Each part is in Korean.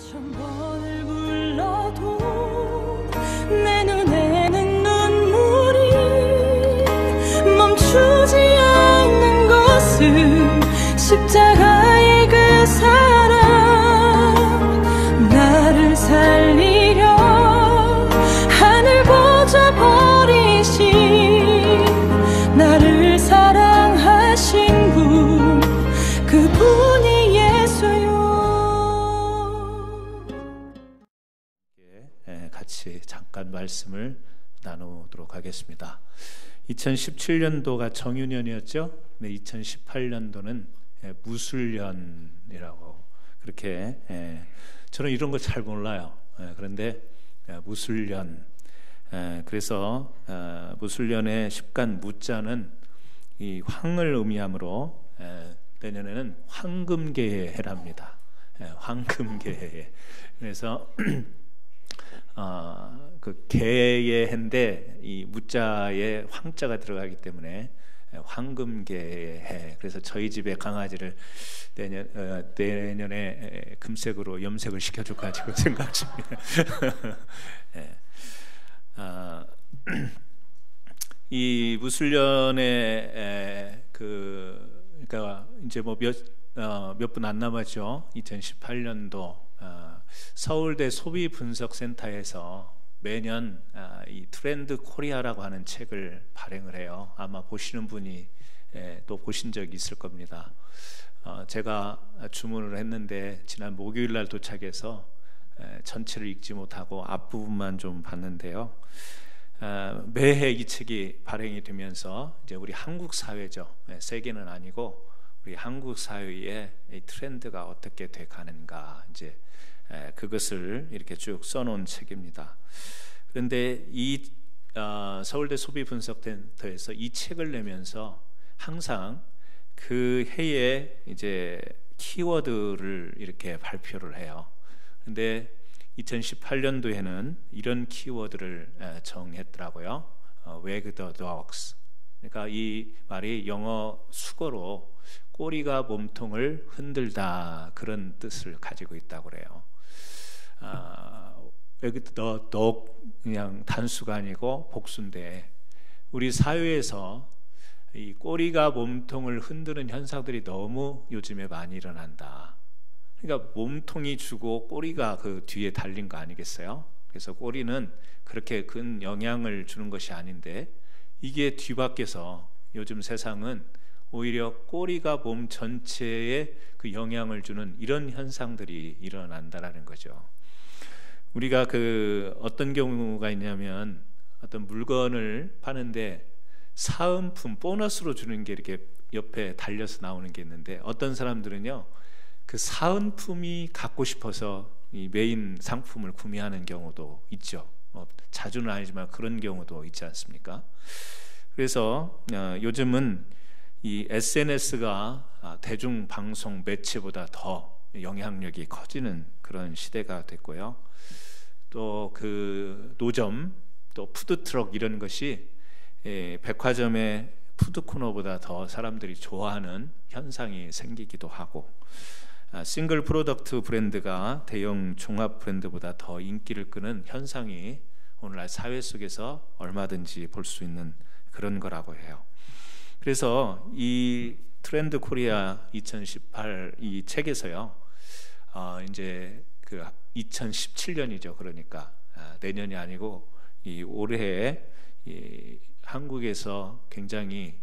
천 번을 불러도 내 눈에는 눈물이 멈추지 않는 것은 십자가의 그 사랑, 나를 살리려 하늘 보좌 버리신, 나를 사랑하신 분, 그분이 예수요. 같이 잠깐 말씀을 나누도록 하겠습니다. 2017년도가 정유년이었죠. 네, 2018년도는 무술년이라고 그렇게, 저는 이런 거 잘 몰라요. 그런데 무술년, 그래서 무술년의 십간 무자는 이 황을 의미하므로 내년에는 황금계의 해랍니다. 황금계의. 그래서 그 계의 해인데 이 무자에 황자가 들어가기 때문에 황금계의 해. 그래서 저희 집에 강아지를 내년에 금색으로 염색을 시켜줄 가지고 생각 중이에요. 이 무술년에 그러니까 이제 뭐 몇 분 안 남았죠. 2018년도 서울대 소비분석센터에서 매년 이 트렌드 코리아라고 하는 책을 발행을 해요. 아마 보시는 분이 또 보신 적이 있을 겁니다. 제가 주문을 했는데 지난 목요일 날 도착해서 전체를 읽지 못하고 앞부분만 좀 봤는데요. 매해 이 책이 발행이 되면서 이제 우리 한국 사회죠. 세계는 아니고 우리 한국 사회의 이 트렌드가 어떻게 돼 가는가, 이제 그것을 이렇게 쭉 써놓은 책입니다. 그런데 이 서울대 소비분석센터에서 이 책을 내면서 항상 그 해에 이제 키워드를 이렇게 발표를 해요. 그런데 2018년도에는 이런 키워드를 정했더라고요. Wag the dogs. 그러니까 이 말이 영어 수거로 꼬리가 몸통을 흔들다, 그런 뜻을 가지고 있다고 그래요. Wag the dog, 그냥 단수가 아니고 복수인데, 우리 사회에서 이 꼬리가 몸통을 흔드는 현상들이 너무 요즘에 많이 일어난다. 그러니까 몸통이 주고 꼬리가 그 뒤에 달린 거 아니겠어요? 그래서 꼬리는 그렇게 큰 영향을 주는 것이 아닌데, 이게 뒤바뀌어서 요즘 세상은 오히려 꼬리가 몸 전체에 그 영향을 주는 이런 현상들이 일어난다라는 거죠. 우리가 그 어떤 경우가 있냐면, 어떤 물건을 파는데 사은품 보너스로 주는 게 이렇게 옆에 달려서 나오는 게 있는데, 어떤 사람들은요 그 사은품이 갖고 싶어서 이 메인 상품을 구매하는 경우도 있죠. 자주는 아니지만 그런 경우도 있지 않습니까? 그래서 요즘은 이 SNS가 대중방송 매체보다 더 영향력이 커지는 그런 시대가 됐고요. 또 그 노점, 또 푸드트럭, 이런 것이 백화점의 푸드코너보다 더 사람들이 좋아하는 현상이 생기기도 하고, 싱글 프로덕트 브랜드가 대형 종합 브랜드보다 더 인기를 끄는 현상이 오늘날 사회 속에서 얼마든지 볼 수 있는 그런 거라고 해요. 그래서 이 트렌드 코리아 2018 이 책에서요, 이제 그 2017년이죠. 그러니까 내년이 아니고 이 올해에 이 한국에서 굉장히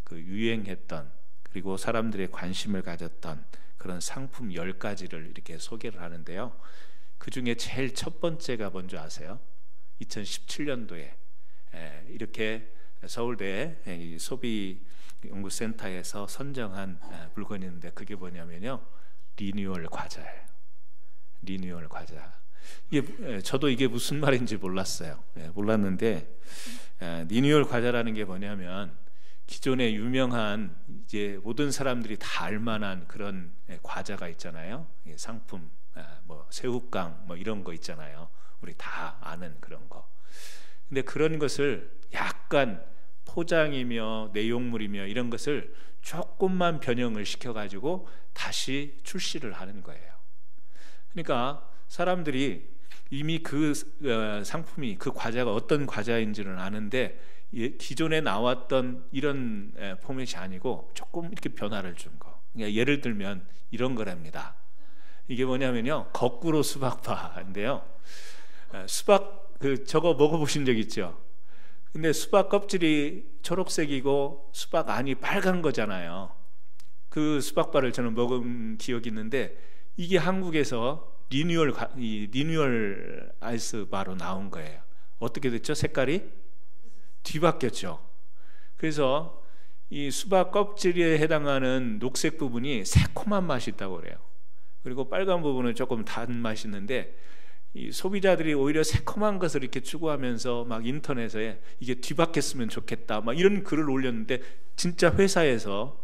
그 유행했던, 그리고 사람들의 관심을 가졌던 그런 상품 10가지를 이렇게 소개를 하는데요. 그 중에 제일 첫 번째가 뭔지 아세요? 2017년도에 이렇게 서울대 소비연구센터에서 선정한 물건이 있는데, 그게 뭐냐면요, 리뉴얼 과자예요. 리뉴얼 과자. 이게 저도 이게 무슨 말인지 몰랐어요. 몰랐는데 리뉴얼 과자라는 게 뭐냐면, 기존에 유명한 이제 모든 사람들이 다 알만한 그런 과자가 있잖아요. 상품, 뭐 새우깡, 뭐 이런 거 있잖아요. 우리 다 아는 그런 거. 근데 그런 것을 약간 포장이며 내용물이며 이런 것을 조금만 변형을 시켜가지고 다시 출시를 하는 거예요. 그러니까 사람들이 이미 그 상품이, 그 과자가 어떤 과자인지는 아는데 기존에 나왔던 이런 포맷이 아니고 조금 이렇게 변화를 준 거. 그러니까 예를 들면 이런 거랍니다. 이게 뭐냐면요, 거꾸로 수박바인데요. 수박 저거 먹어보신 적 있죠? 근데 수박 껍질이 초록색이고 수박 안이 빨간 거잖아요. 그 수박바를 저는 먹은 기억이 있는데, 이게 한국에서 리뉴얼 아이스바로 나온 거예요. 어떻게 됐죠? 색깔이 뒤바뀌었죠. 그래서 이 수박 껍질에 해당하는 녹색 부분이 새콤한 맛이 있다고 그래요. 그리고 빨간 부분은 조금 단 맛이 있는데, 이 소비자들이 오히려 새콤한 것을 이렇게 추구하면서 막 인터넷에 이게 뒤바뀌었으면 좋겠다 막 이런 글을 올렸는데, 진짜 회사에서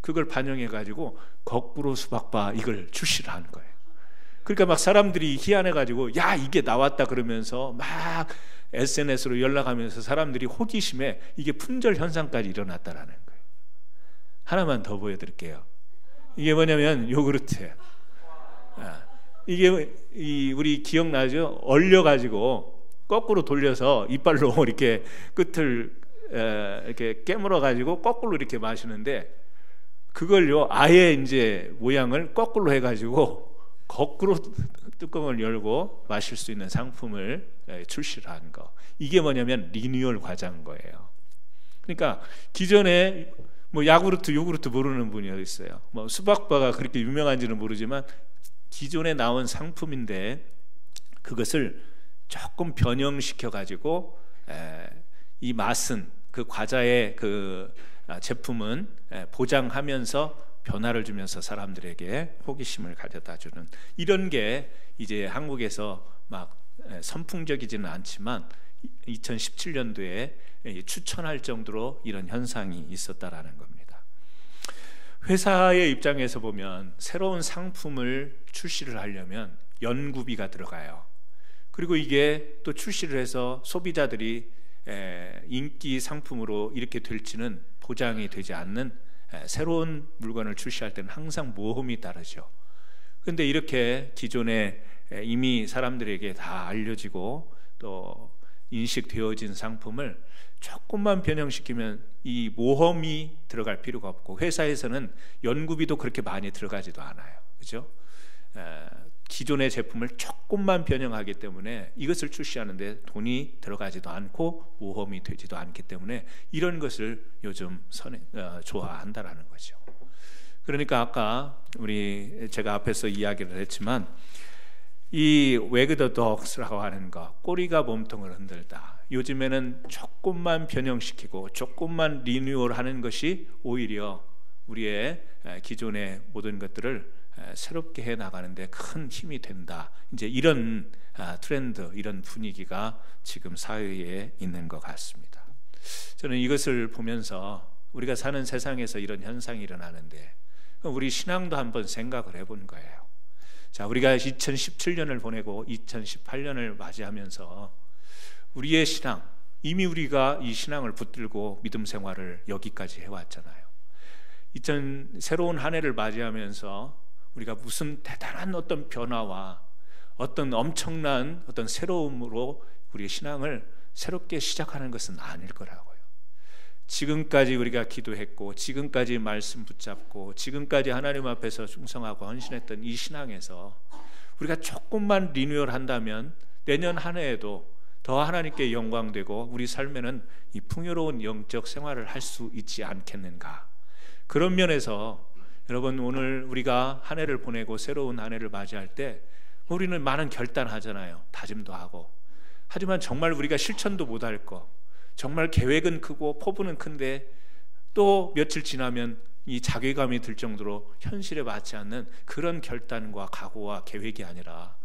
그걸 반영해 가지고 거꾸로 수박바 이걸 출시를 한 거예요. 그러니까 막 사람들이 희한해 가지고 야 이게 나왔다 그러면서 막 SNS로 연락하면서 사람들이 호기심에 이게 품절 현상까지 일어났다라는 거예요. 하나만 더 보여드릴게요. 이게 뭐냐면 요구르트예요. 이게 우리 기억나죠? 얼려가지고 거꾸로 돌려서 이빨로 이렇게 끝을 이렇게 깨물어 가지고 거꾸로 이렇게 마시는데, 그걸요 아예 이제 모양을 거꾸로 해가지고 거꾸로 뚜껑을 열고 마실 수 있는 상품을 출시를 한 거. 이게 뭐냐면 리뉴얼 과자인 거예요. 그러니까 기존에 뭐 야구르트, 요구르트 모르는 분이 어디 있어요? 뭐 수박바가 그렇게 유명한지는 모르지만 기존에 나온 상품인데 그것을 조금 변형시켜 가지고 이 맛은, 그 과자의 그 제품은 보장하면서 변화를 주면서 사람들에게 호기심을 가져다 주는, 이런 게 이제 한국에서 막 선풍적이지는 않지만 2017년도에 추천할 정도로 이런 현상이 있었다라는 겁니다. 회사의 입장에서 보면 새로운 상품을 출시를 하려면 연구비가 들어가요. 그리고 이게 또 출시를 해서 소비자들이 인기 상품으로 이렇게 될지는 보장이 되지 않는 새로운 물건을 출시할 때는 항상 모험이 따르죠. 그런데 이렇게 기존에 이미 사람들에게 다 알려지고 또 인식되어진 상품을 조금만 변형시키면 이 모험이 들어갈 필요가 없고, 회사에서는 연구비도 그렇게 많이 들어가지도 않아요. 그죠? 기존의 제품을 조금만 변형하기 때문에 이것을 출시하는데 돈이 들어가지도 않고 모험이 되지도 않기 때문에 이런 것을 요즘 좋아한다라는 거죠. 그러니까 아까 제가 앞에서 이야기를 했지만, 이 wag the dogs라고 하는 거, 꼬리가 몸통을 흔들다, 요즘에는 조금만 변형시키고 조금만 리뉴얼하는 것이 오히려 우리의 기존의 모든 것들을 새롭게 해 나가는데 큰 힘이 된다. 이제 이런 트렌드, 이런 분위기가 지금 사회에 있는 것 같습니다. 저는 이것을 보면서 우리가 사는 세상에서 이런 현상이 일어나는데 우리 신앙도 한번 생각을 해본 거예요. 자, 우리가 2017년을 보내고 2018년을 맞이하면서 우리의 신앙, 이미 우리가 이 신앙을 붙들고 믿음 생활을 여기까지 해왔잖아요. 새로운 한 해를 맞이하면서 우리가 무슨 대단한 어떤 변화와 어떤 엄청난 어떤 새로움으로 우리의 신앙을 새롭게 시작하는 것은 아닐 거라고요. 지금까지 우리가 기도했고, 지금까지 말씀 붙잡고, 지금까지 하나님 앞에서 충성하고 헌신했던 이 신앙에서 우리가 조금만 리뉴얼 한다면 내년 한 해에도 더 하나님께 영광되고 우리 삶에는 이 풍요로운 영적 생활을 할 수 있지 않겠는가. 그런 면에서 여러분, 오늘 우리가 한 해를 보내고 새로운 한 해를 맞이할 때 우리는 많은 결단하잖아요. 다짐도 하고. 하지만 정말 우리가 실천도 못할 거, 정말 계획은 크고 포부는 큰데 또 며칠 지나면 이 자괴감이 들 정도로 현실에 맞지 않는 그런 결단과 각오와 계획이 아니라,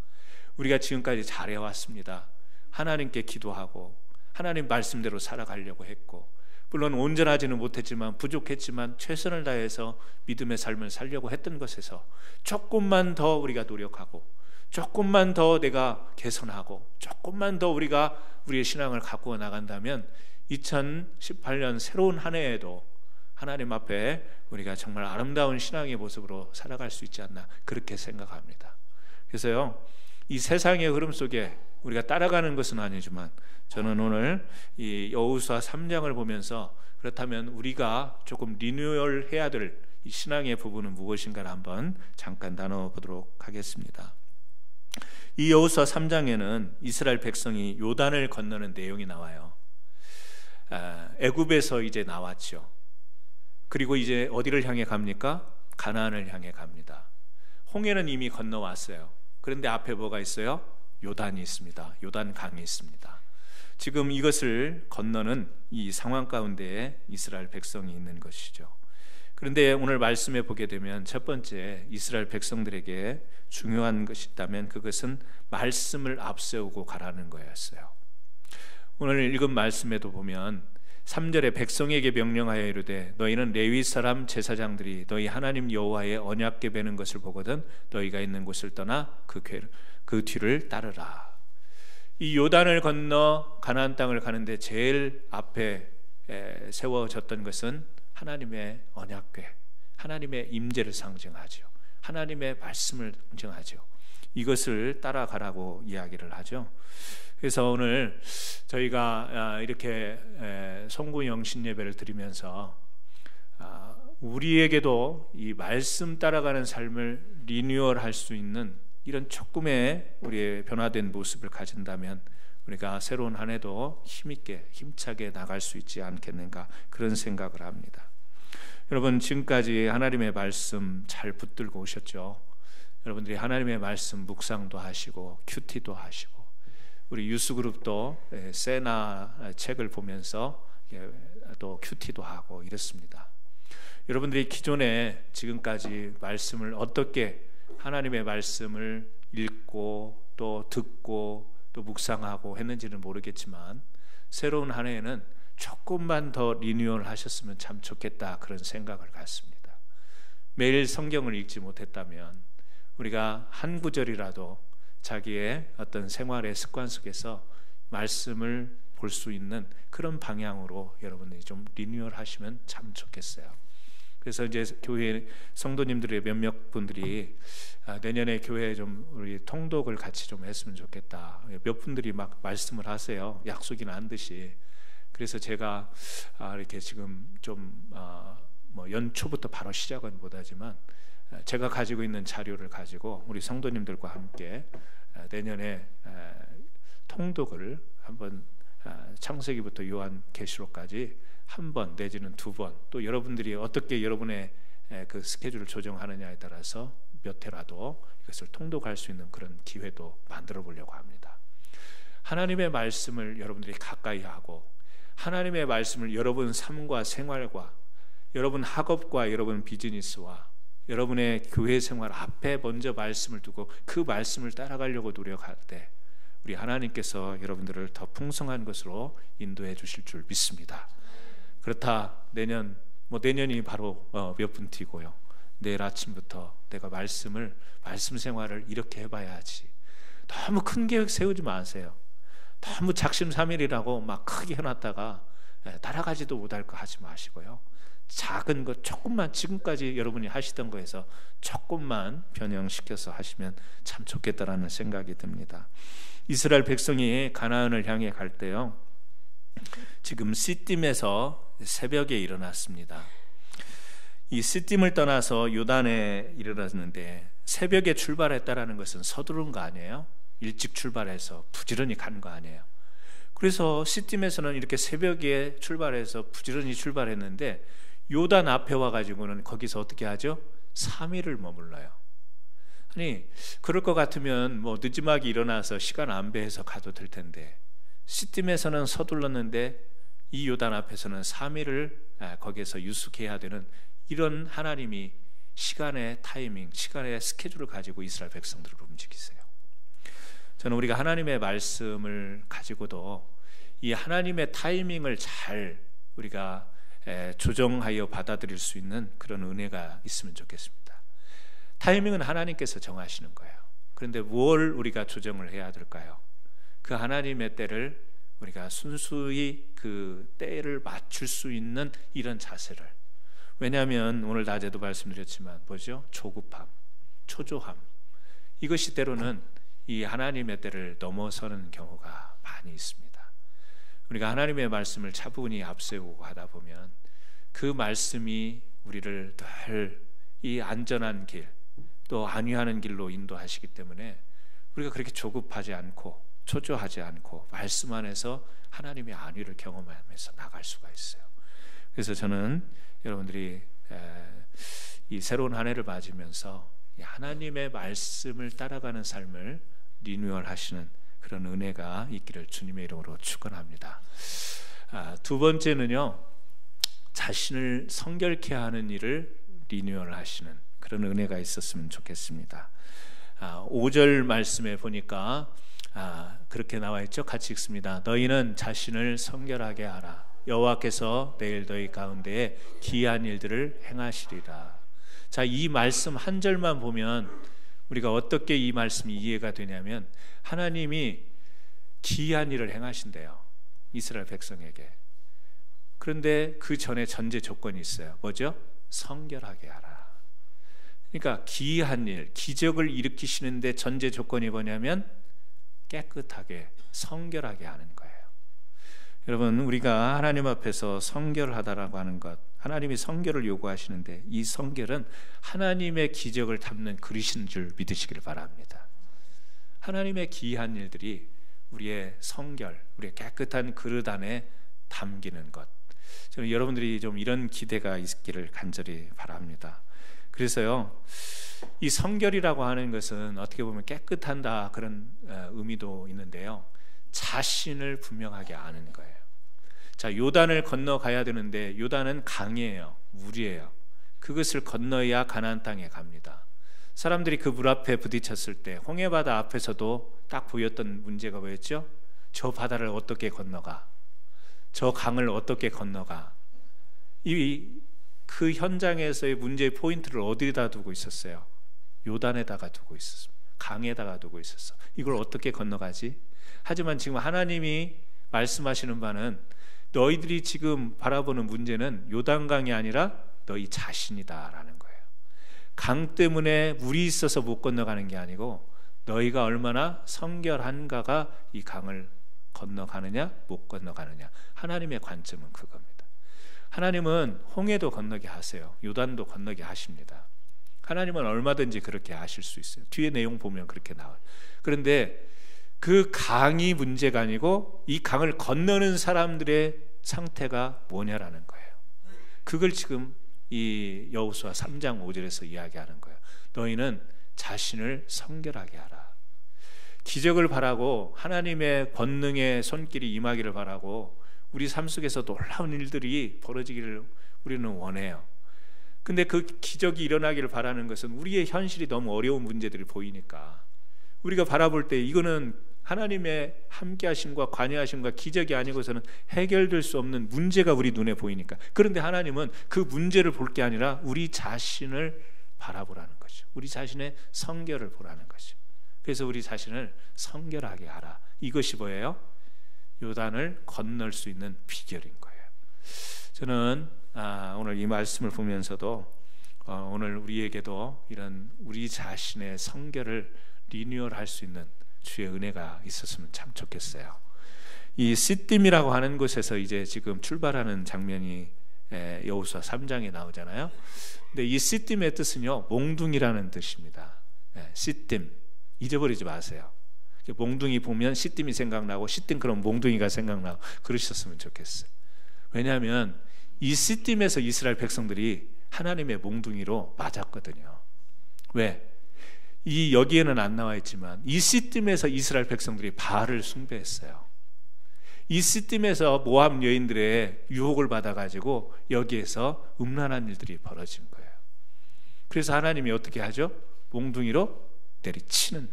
우리가 지금까지 잘해왔습니다. 하나님께 기도하고 하나님 말씀대로 살아가려고 했고, 물론 온전하지는 못했지만 부족했지만 최선을 다해서 믿음의 삶을 살려고 했던 것에서 조금만 더 우리가 노력하고, 조금만 더 내가 개선하고, 조금만 더 우리가 우리의 신앙을 가꾸어 나간다면 2018년 새로운 한 해에도 하나님 앞에 우리가 정말 아름다운 신앙의 모습으로 살아갈 수 있지 않나, 그렇게 생각합니다. 그래서요, 이 세상의 흐름 속에 우리가 따라가는 것은 아니지만 저는 오늘 이 여호수아 3장을 보면서 그렇다면 우리가 조금 리뉴얼 해야 될 이 신앙의 부분은 무엇인가를 한번 잠깐 나눠보도록 하겠습니다. 이 여호수아 3장에는 이스라엘 백성이 요단을 건너는 내용이 나와요. 애굽에서 이제 나왔죠. 그리고 이제 어디를 향해 갑니까? 가나안을 향해 갑니다. 홍해는 이미 건너왔어요. 그런데 앞에 뭐가 있어요? 요단이 있습니다. 요단 강이 있습니다. 지금 이것을 건너는 이 상황 가운데에 이스라엘 백성이 있는 것이죠. 그런데 오늘 말씀에 보게 되면 첫 번째 이스라엘 백성들에게 중요한 것이 있다면 그것은 말씀을 앞세우고 가라는 거였어요. 오늘 읽은 말씀에도 보면 3절에 백성에게 명령하여 이르되 너희는 레위 사람 제사장들이 너희 하나님 여호와의 언약궤 베는 것을 보거든 너희가 있는 곳을 떠나 그 뒤를 따르라. 이 요단을 건너 가나안 땅을 가는데 제일 앞에 세워졌던 것은 하나님의 언약궤, 하나님의 임재를 상징하죠. 하나님의 말씀을 상징하죠. 이것을 따라가라고 이야기를 하죠. 그래서 오늘 저희가 이렇게 성구 영신 예배를 드리면서 우리에게도 이 말씀 따라가는 삶을 리뉴얼할 수 있는 이런 조금의 우리의 변화된 모습을 가진다면 우리가 새로운 한 해도 힘있게 힘차게 나갈 수 있지 않겠는가 그런 생각을 합니다. 여러분 지금까지 하나님의 말씀 잘 붙들고 오셨죠? 여러분들이 하나님의 말씀 묵상도 하시고 큐티도 하시고 우리 유스그룹도 세나 책을 보면서 또 큐티도 하고 이렇습니다. 여러분들이 기존에 지금까지 말씀을 어떻게 하나님의 말씀을 읽고 또 듣고 또 묵상하고 했는지는 모르겠지만 새로운 한 해에는 조금만 더 리뉴얼 하셨으면 참 좋겠다 그런 생각을 갖습니다. 매일 성경을 읽지 못했다면 우리가 한 구절이라도 자기의 어떤 생활의 습관 속에서 말씀을 볼 수 있는 그런 방향으로 여러분들이 좀 리뉴얼 하시면 참 좋겠어요. 그래서 이제 교회 성도님들의 몇몇 분들이 내년에 교회에 좀 우리 통독을 같이 좀 했으면 좋겠다. 몇 분들이 막 말씀을 하세요. 약속이나 한 듯이. 그래서 제가 이렇게 지금 좀 뭐 연초부터 바로 시작은 못하지만 제가 가지고 있는 자료를 가지고 우리 성도님들과 함께 내년에 통독을 한번 창세기부터 요한계시록까지 한 번 내지는 두 번 또 여러분들이 어떻게 여러분의 그 스케줄을 조정하느냐에 따라서 몇 회라도 이것을 통독할 수 있는 그런 기회도 만들어 보려고 합니다. 하나님의 말씀을 여러분들이 가까이 하고 하나님의 말씀을 여러분 삶과 생활과 여러분 학업과 여러분 비즈니스와 여러분의 교회 생활 앞에 먼저 말씀을 두고 그 말씀을 따라가려고 노력할 때 우리 하나님께서 여러분들을 더 풍성한 것으로 인도해 주실 줄 믿습니다. 그렇다 내년이 바로 몇 분 뒤고요. 내일 아침부터 내가 말씀 생활을 이렇게 해봐야지. 너무 큰 계획 세우지 마세요. 너무 작심삼일이라고 막 크게 해놨다가 따라가지도 못할 거 하지 마시고요. 작은 것 조금만 지금까지 여러분이 하시던 거에서 조금만 변형시켜서 하시면 참 좋겠다라는 생각이 듭니다. 이스라엘 백성이 가나안을 향해 갈 때요, 지금 시딤에서 새벽에 일어났습니다. 이 시딤을 떠나서 요단에 이르렀는데 새벽에 출발했다라는 것은 서두른 거 아니에요? 일찍 출발해서 부지런히 간 거 아니에요? 그래서 시딤에서는 이렇게 새벽에 출발해서 부지런히 출발했는데 요단 앞에 와가지고는 거기서 어떻게 하죠? 3일을 머물러요. 아니 그럴 것 같으면 뭐 늦지막이 일어나서 시간 안배해서 가도 될 텐데 시딤에서는 서둘렀는데 이 요단 앞에서는 3일을 거기에서 유숙해야 되는 이런 하나님이 시간의 타이밍, 시간의 스케줄을 가지고 이스라엘 백성들을 움직이세요. 저는 우리가 하나님의 말씀을 가지고도 이 하나님의 타이밍을 잘 우리가 조정하여 받아들일 수 있는 그런 은혜가 있으면 좋겠습니다. 타이밍은 하나님께서 정하시는 거예요. 그런데 뭘 우리가 조정을 해야 될까요? 그 하나님의 때를 우리가 순수히 그 때를 맞출 수 있는 이런 자세를, 왜냐하면 오늘 낮에도 말씀드렸지만 뭐죠? 조급함, 초조함, 이것이 때로는 이 하나님의 때를 넘어서는 경우가 많이 있습니다. 우리가 하나님의 말씀을 차분히 앞세우고 하다 보면 그 말씀이 우리를 늘 이 안전한 길, 또 안위하는 길로 인도하시기 때문에 우리가 그렇게 조급하지 않고 초조하지 않고 말씀 안에서 하나님의 안위를 경험하면서 나갈 수가 있어요. 그래서 저는 여러분들이 이 새로운 한 해를 맞으면서 하나님의 말씀을 따라가는 삶을 리뉴얼 하시는 그런 은혜가 있기를 주님의 이름으로 축원합니다. 두 번째는요, 자신을 성결케 하는 일을 리뉴얼 하시는 그런 은혜가 있었으면 좋겠습니다. 5절 말씀에 보니까 그렇게 나와 있죠. 같이 읽습니다. 너희는 자신을 성결하게 하라. 여호와께서 내일 너희 가운데에 기이한 일들을 행하시리라. 자, 이 말씀 한 절만 보면 우리가 어떻게 이 말씀이 이해가 되냐면 하나님이 기이한 일을 행하신대요, 이스라엘 백성에게. 그런데 그 전에 전제 조건이 있어요. 뭐죠? 성결하게 하라. 그러니까 기이한 일, 기적을 일으키시는데 전제 조건이 뭐냐면 깨끗하게, 성결하게 하는 거예요. 여러분, 우리가 하나님 앞에서 성결하다라고 하는 것, 하나님이 성결을 요구하시는데 이 성결은 하나님의 기적을 담는 그릇인 줄 믿으시길 바랍니다. 하나님의 기이한 일들이 우리의 성결, 우리의 깨끗한 그릇 안에 담기는 것, 저는 여러분들이 좀 이런 기대가 있기를 간절히 바랍니다. 그래서요, 이 성결이라고 하는 것은 어떻게 보면 깨끗한다 그런 의미도 있는데요, 자신을 분명하게 아는 거예요. 자, 요단을 건너가야 되는데 요단은 강이에요, 물이에요. 그것을 건너야 가나안 땅에 갑니다. 사람들이 그 물 앞에 부딪혔을 때 홍해바다 앞에서도 딱 보였던 문제가 뭐였죠? 저 바다를 어떻게 건너가? 저 강을 어떻게 건너가? 그 현장에서의 문제의 포인트를 어디다 두고 있었어요? 요단에다가 두고 있었어요. 강에다가 두고 있었어. 이걸 어떻게 건너가지? 하지만 지금 하나님이 말씀하시는 바는 너희들이 지금 바라보는 문제는 요단강이 아니라 너희 자신이다라는 거예요. 강 때문에 물이 있어서 못 건너가는 게 아니고 너희가 얼마나 성결한가가 이 강을 건너가느냐 못 건너가느냐, 하나님의 관점은 그겁니다. 하나님은 홍해도 건너게 하세요. 요단도 건너게 하십니다. 하나님은 얼마든지 그렇게 하실 수 있어요. 뒤에 내용 보면 그렇게 나와요. 그런데 그 강이 문제가 아니고 이 강을 건너는 사람들의 상태가 뭐냐라는 거예요. 그걸 지금 이 여호수아 3장 5절에서 이야기하는 거예요. 너희는 자신을 성결하게 하라. 기적을 바라고 하나님의 권능의 손길이 임하기를 바라고 우리 삶 속에서 놀라운 일들이 벌어지기를 우리는 원해요. 근데 그 기적이 일어나기를 바라는 것은 우리의 현실이 너무 어려운 문제들이 보이니까, 우리가 바라볼 때 이거는 하나님의 함께하심과 관여하심과 기적이 아니고서는 해결될 수 없는 문제가 우리 눈에 보이니까. 그런데 하나님은 그 문제를 볼 게 아니라 우리 자신을 바라보라는 거죠. 우리 자신의 성결을 보라는 거죠. 그래서 우리 자신을 성결하게 하라. 이것이 뭐예요? 요단을 건널 수 있는 비결인 거예요. 저는 오늘 이 말씀을 보면서도 오늘 우리에게도 이런 우리 자신의 성결을 리뉴얼할 수 있는 주의 은혜가 있었으면 참 좋겠어요. 이 시딤이라고 하는 곳에서 이제 지금 출발하는 장면이 여호수아 3장에 나오잖아요. 근데 이 시딤의 뜻은요, 몽둥이라는 뜻입니다. 시딤, 잊어버리지 마세요. 몽둥이 보면 시딤이 생각나고 시딤 그럼 몽둥이가 생각나고 그러셨으면 좋겠어요. 왜냐하면 이 시딤에서 이스라엘 백성들이 하나님의 몽둥이로 맞았거든요. 왜? 여기에는 안 나와 있지만 이 시딤에서 이스라엘 백성들이 바알을 숭배했어요. 이 시딤에서 모압 여인들의 유혹을 받아가지고 여기에서 음란한 일들이 벌어진 거예요. 그래서 하나님이 어떻게 하죠? 몽둥이로 내리치는,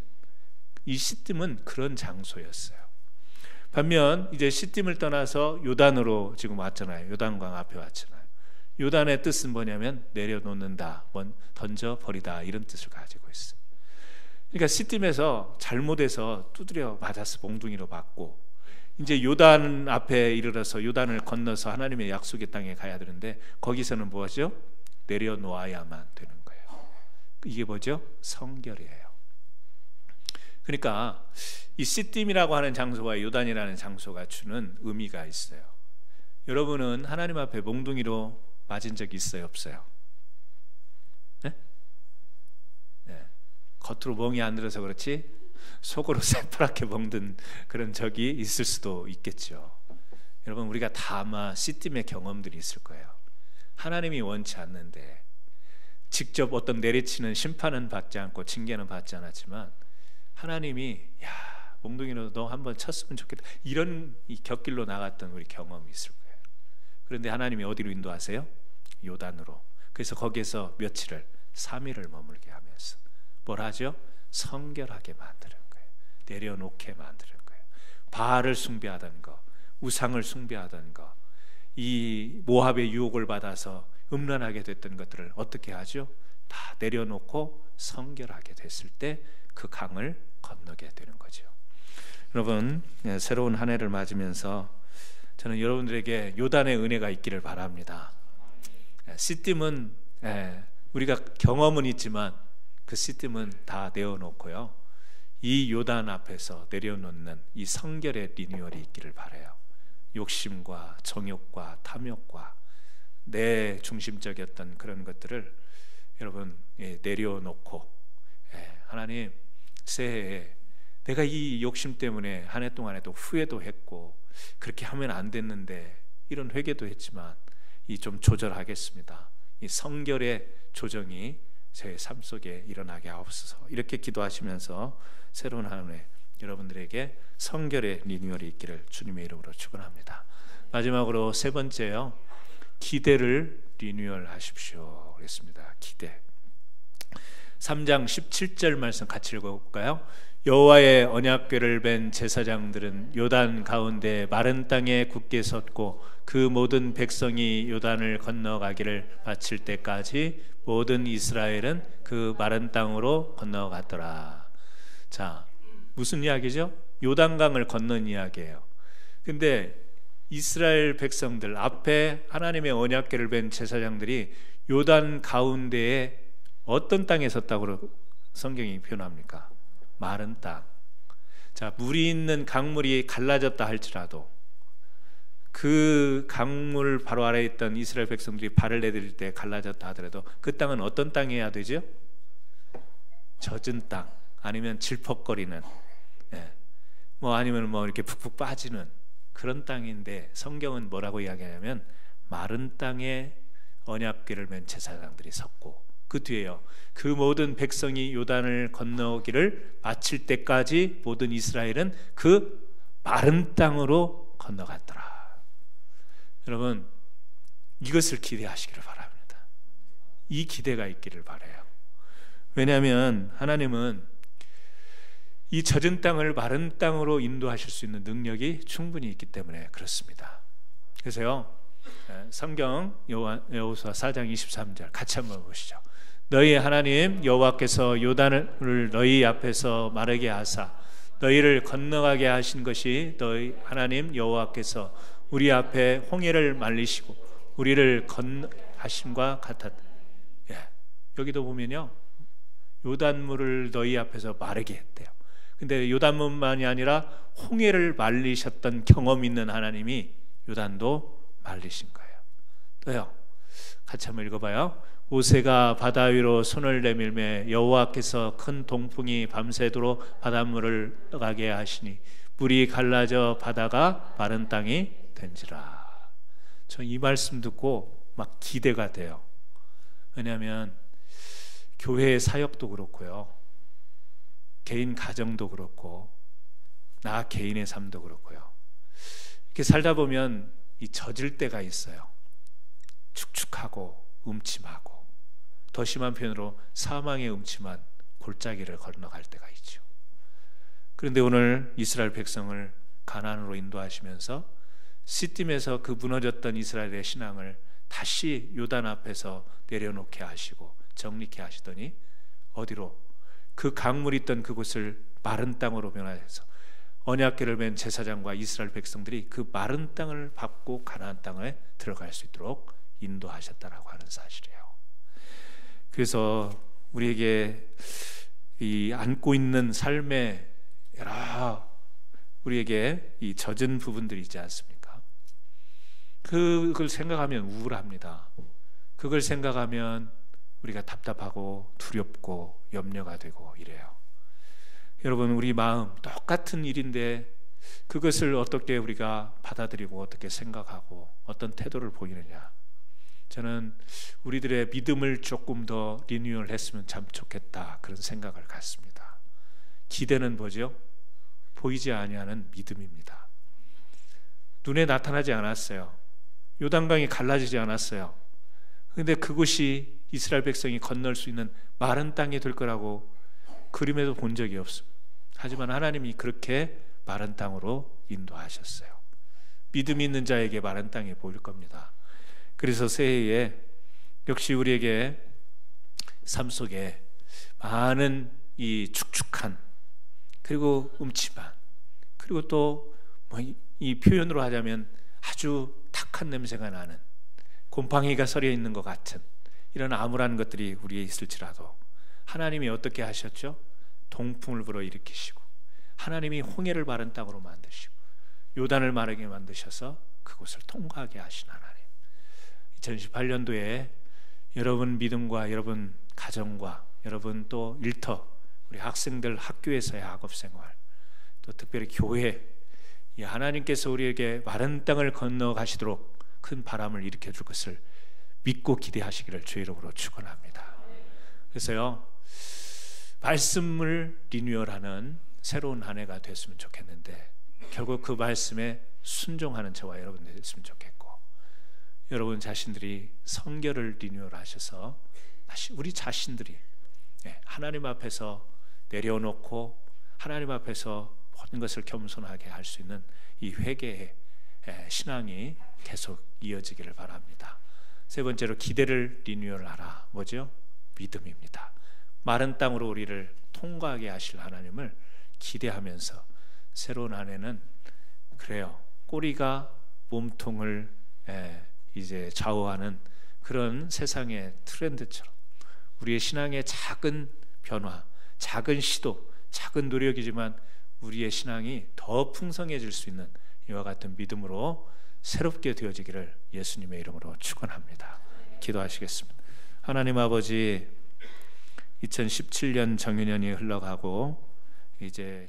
이 시딤은 그런 장소였어요. 반면 이제 시딤을 떠나서 요단으로 지금 왔잖아요. 요단강 앞에 왔잖아요. 요단의 뜻은 뭐냐면 내려놓는다, 던져버리다, 이런 뜻을 가지고 있어요. 그러니까 시딤에서 잘못해서 두드려 맞아서 몽둥이로 맞고, 이제 요단 앞에 이르러서 요단을 건너서 하나님의 약속의 땅에 가야 되는데 거기서는 뭐죠? 내려놓아야만 되는 거예요. 이게 뭐죠? 성결이에요. 그러니까 이 시딤이라고 하는 장소와 요단이라는 장소가 주는 의미가 있어요. 여러분은 하나님 앞에 몽둥이로 맞은 적이 있어요, 없어요? 네? 네. 겉으로 멍이 안 들어서 그렇지 속으로 새파랗게 멍든 그런 적이 있을 수도 있겠죠. 여러분, 우리가 다 아마 시딤의 경험들이 있을 거예요. 하나님이 원치 않는데 직접 어떤 내리치는 심판은 받지 않고 징계는 받지 않았지만 하나님이 야, 몽둥이로 너 한번 쳤으면 좋겠다, 이런 이 곁길로 나갔던 우리 경험이 있을 거예요. 그런데 하나님이 어디로 인도하세요? 요단으로. 그래서 거기에서 며칠을 3일을 머물게 하면서 뭘 하죠? 성결하게 만드는 거예요. 내려놓게 만드는 거예요. 바알을 숭배하던 거, 우상을 숭배하던 거, 이 모압의 유혹을 받아서 음란하게 됐던 것들을 어떻게 하죠? 다 내려놓고 성결하게 됐을 때 그 강을 건너게 되는 거죠. 여러분, 새로운 한 해를 맞으면서 저는 여러분들에게 요단의 은혜가 있기를 바랍니다. 시딤은 우리가 경험은 있지만 그 시딤은 다 내어놓고요, 이 요단 앞에서 내려놓는 이 성결의 리뉴얼이 있기를 바라요. 욕심과 정욕과 탐욕과 내 중심적이었던 그런 것들을 여러분 내려놓고, 하나님 새해에 내가 이 욕심 때문에 한 해 동안에도 후회도 했고 그렇게 하면 안 됐는데 이런 회개도 했지만 이 좀 조절하겠습니다. 이 성결의 조정이 제 삶 속에 일어나게 하옵소서. 이렇게 기도하시면서 새로운 한 해 여러분들에게 성결의 리뉴얼이 있기를 주님의 이름으로 축원합니다. 마지막으로 세 번째요, 기대를 리뉴얼 하십시오 그랬습니다. 기대. 3장 17절 말씀 같이 읽어볼까요? 여호와의 언약궤를 벤 제사장들은 요단 가운데 마른 땅에 굳게 섰고 그 모든 백성이 요단을 건너가기를 마칠 때까지 모든 이스라엘은 그 마른 땅으로 건너갔더라. 자, 무슨 이야기죠? 요단강을 건넌 이야기예요. 근데 이스라엘 백성들 앞에 하나님의 언약궤를 벤 제사장들이 요단 가운데에 어떤 땅에 섰다고 성경이 표현합니까? 마른 땅. 자, 물이 있는 강물이 갈라졌다 할지라도 그 강물 바로 아래에 있던 이스라엘 백성들이 발을 내디딜 때 갈라졌다 하더라도 그 땅은 어떤 땅이어야 되죠? 젖은 땅, 아니면 질퍽거리는, 아니면 이렇게 푹푹 빠지는 그런 땅인데, 성경은 뭐라고 이야기하냐면 마른 땅에 언약궤를 맨 제사장들이 섰고 그 뒤에요, 그 모든 백성이 요단을 건너기를 마칠 때까지 모든 이스라엘은 그 마른 땅으로 건너갔더라. 여러분, 이것을 기대하시기를 바랍니다. 이 기대가 있기를 바라요. 왜냐하면 하나님은 이 젖은 땅을 마른 땅으로 인도하실 수 있는 능력이 충분히 있기 때문에 그렇습니다. 그래서요, 성경 여호수아 4장 23절 같이 한번 보시죠. 너희 하나님 여호와께서 요단을 너희 앞에서 마르게 하사 너희를 건너가게 하신 것이 너희 하나님 여호와께서 우리 앞에 홍해를 말리시고 우리를 건너하심과 같았다. 여기도 보면요, 요단물을 너희 앞에서 마르게 했대요. 근데 요단물만이 아니라 홍해를 말리셨던 경험 있는 하나님이 요단도 말리신 거예요. 또요, 같이 한번 읽어봐요. 모세가 바다 위로 손을 내밀매 여호와께서 큰 동풍이 밤새도록 바닷물을 가게 하시니 물이 갈라져 바다가 마른 땅이 된지라. 저 이 말씀 듣고 막 기대가 돼요. 왜냐하면 교회의 사역도 그렇고요, 개인 가정도 그렇고 나 개인의 삶도 그렇고요, 이렇게 살다 보면 이 젖을 때가 있어요. 축축하고 음침하고, 더 심한 표현으로 사망의 음침한 골짜기를 건너갈 때가 있죠. 그런데 오늘 이스라엘 백성을 가나안으로 인도하시면서 시딤에서 그 무너졌던 이스라엘의 신앙을 다시 요단 앞에서 내려놓게 하시고 정립케 하시더니 어디로? 그 강물이 있던 그곳을 마른 땅으로 변화해서 언약궤를 맨 제사장과 이스라엘 백성들이 그 마른 땅을 밟고 가나안 땅에 들어갈 수 있도록 인도하셨다라고 하는 사실이에요. 그래서 우리에게 이 안고 있는 삶의 다 우리에게 이 젖은 부분들이 있지 않습니까? 그걸 생각하면 우울합니다. 그걸 생각하면 우리가 답답하고 두렵고 염려가 되고 이래요. 여러분, 우리 마음 똑같은 일인데 그것을 어떻게 우리가 받아들이고 어떻게 생각하고 어떤 태도를 보이느냐. 저는 우리들의 믿음을 조금 더 리뉴얼 했으면 참 좋겠다, 그런 생각을 갖습니다. 기대는 뭐죠? 보이지 아니하는 믿음입니다. 눈에 나타나지 않았어요. 요단강이 갈라지지 않았어요. 그런데 그곳이 이스라엘 백성이 건널 수 있는 마른 땅이 될 거라고 그림에도 본 적이 없습니다. 하지만 하나님이 그렇게 마른 땅으로 인도하셨어요. 믿음 있는 자에게 마른 땅이 보일 겁니다. 그래서 새해에 역시 우리에게 삶 속에 많은 이 축축한, 그리고 음침한, 그리고 또 이 표현으로 하자면 아주 탁한 냄새가 나는, 곰팡이가 서려 있는 것 같은 이런 암울한 것들이 우리에 있을지라도 하나님이 어떻게 하셨죠? 동풍을 불어일으키시고 하나님이 홍해를 마른 땅으로 만드시고 요단을 마르게 만드셔서 그곳을 통과하게 하신 하나님. 2018년도에 여러분 믿음과 여러분 가정과 여러분 또 일터, 우리 학생들 학교에서의 학업생활, 또 특별히 교회, 이 하나님께서 우리에게 마른 땅을 건너 가시도록 큰 바람을 일으켜 줄 것을 믿고 기대하시기를 주의 이름으로 축원합니다. 그래서요, 말씀을 리뉴얼하는 새로운 한 해가 됐으면 좋겠는데 결국 그 말씀에 순종하는 저와 여러분 됐으면 좋겠고, 여러분 자신들이 성결을 리뉴얼하셔서 다시 우리 자신들이 하나님 앞에서 내려놓고 하나님 앞에서 모든 것을 겸손하게 할 수 있는 이 회개의 신앙이 계속 이어지기를 바랍니다. 세 번째로 기대를 리뉴얼하라. 뭐죠? 믿음입니다. 마른 땅으로 우리를 통과하게 하실 하나님을 기대하면서 새로운 한 해는 그래요, 꼬리가 몸통을 이제 좌우하는 그런 세상의 트렌드처럼 우리의 신앙의 작은 변화, 작은 시도, 작은 노력이지만 우리의 신앙이 더 풍성해질 수 있는 이와 같은 믿음으로 새롭게 되어지기를 예수님의 이름으로 축원합니다. 기도하시겠습니다. 하나님 아버지, 2017년 정유년이 흘러가고 이제